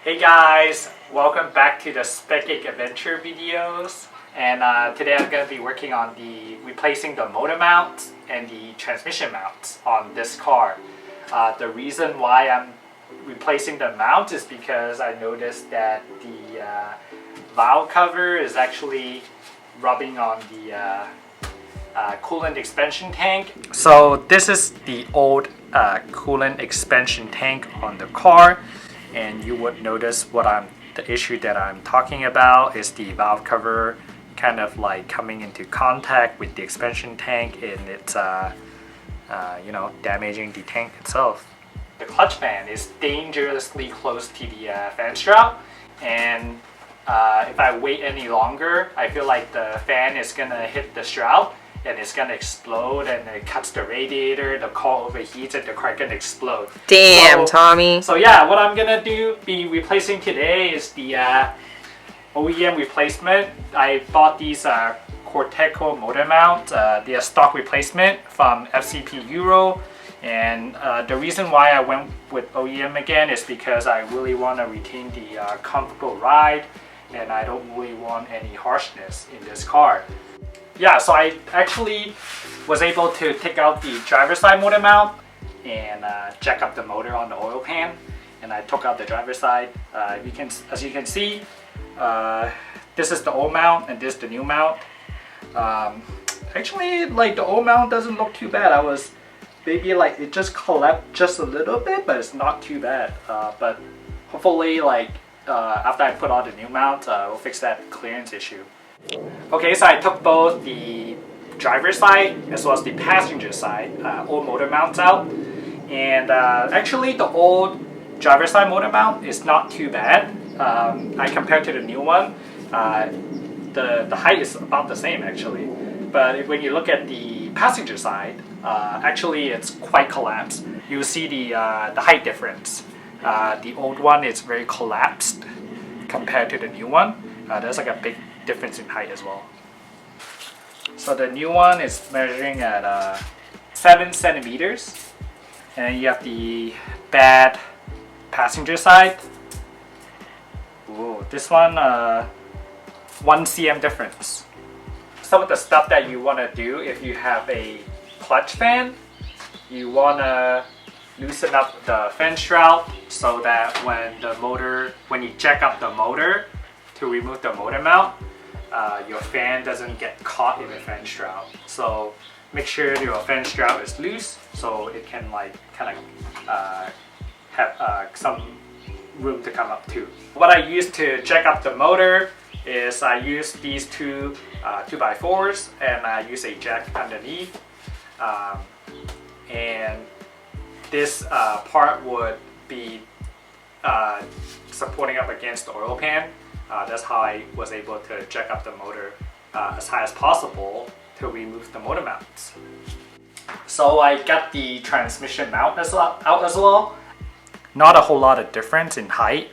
Hey guys, welcome back to the Spec Geek Adventure videos. And today I'm going to be working on replacing the motor mount and the transmission mounts on this car. The reason why I'm replacing the mount is because I noticed that the valve cover is actually rubbing on the coolant expansion tank. So this is the old coolant expansion tank on the car, and you would notice the issue that I'm talking about is the valve cover kind of like coming into contact with the expansion tank, and it's damaging the tank itself. The clutch fan is dangerously close to the fan strap, and if I wait any longer, I feel like the fan is gonna hit the strap and it's gonna explode, and it cuts the radiator, the car overheats, and the car can explode. Damn, Tommy. So yeah, what I'm gonna be replacing today is the OEM replacement. I bought these Corteco motor mount, the stock replacement from FCP Euro. And the reason why I went with OEM again is because I really want to retain the comfortable ride, and I don't really want any harshness in this car. Yeah, so I actually was able to take out the driver's side motor mount and jack up the motor on the oil pan, and I took out the driver's side. As you can see, this is the old mount and this is the new mount. Actually, like, the old mount doesn't look too bad. Maybe like it just collapsed just a little bit, but it's not too bad. But hopefully, after I put on the new mount, we'll fix that clearance issue. Okay, so I took both the driver's side as well as the passenger side old motor mounts out, and actually the old driver's side motor mount is not too bad. I compared to the new one, the height is about the same actually, but when you look at the passenger side, actually it's quite collapsed. You see the height difference. The old one is very collapsed compared to the new one. There's like a big difference in height as well. So the new one is measuring at 7 centimeters, and then you have the bad passenger side. Ooh, this one 1 cm difference. Some of the stuff that you want to do if you have a clutch fan, you want to loosen up the fan strap so that when you jack up the motor to remove the motor mount, your fan doesn't get caught in the fan strap. So make sure your fan strap is loose so it can have some room to come up too. What I use to jack up the motor is I use these two 2x4s, and I use a jack underneath, and this part would be supporting up against the oil pan. That's how I was able to jack up the motor as high as possible to remove the motor mounts. So I got the transmission mount out as well. Not a whole lot of difference in height.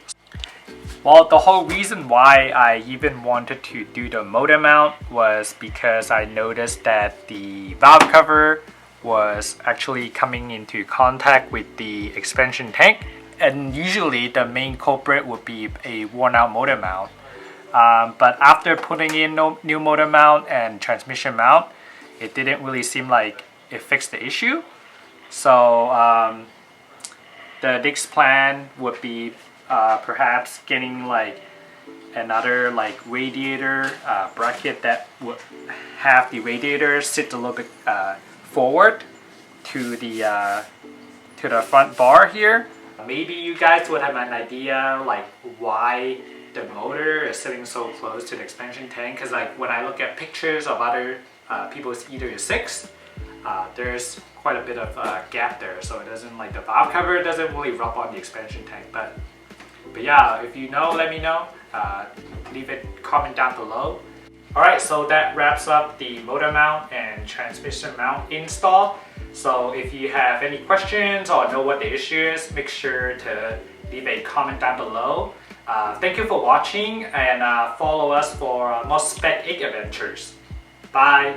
Well, the whole reason why I even wanted to do the motor mount was because I noticed that the valve cover was actually coming into contact with the expansion tank, and usually the main culprit would be a worn out motor mount. But after putting in new motor mount and transmission mount, it didn't really seem like it fixed the issue. So the next plan would be perhaps getting another radiator bracket that would have the radiator sit a little bit forward to the front bar here. Maybe you guys would have an idea why the motor is sitting so close to the expansion tank, because when I look at pictures of other people's E36, there's quite a bit of gap there, so it doesn't, the valve cover doesn't really rub on the expansion tank. But yeah, if you know, let me know. Leave a comment down below. Alright, so that wraps up the motor mount and transmission mount install. So if you have any questions or know what the issue is, make sure to leave a comment down below. Thank you for watching, and follow us for more Spec Geek adventures. Bye!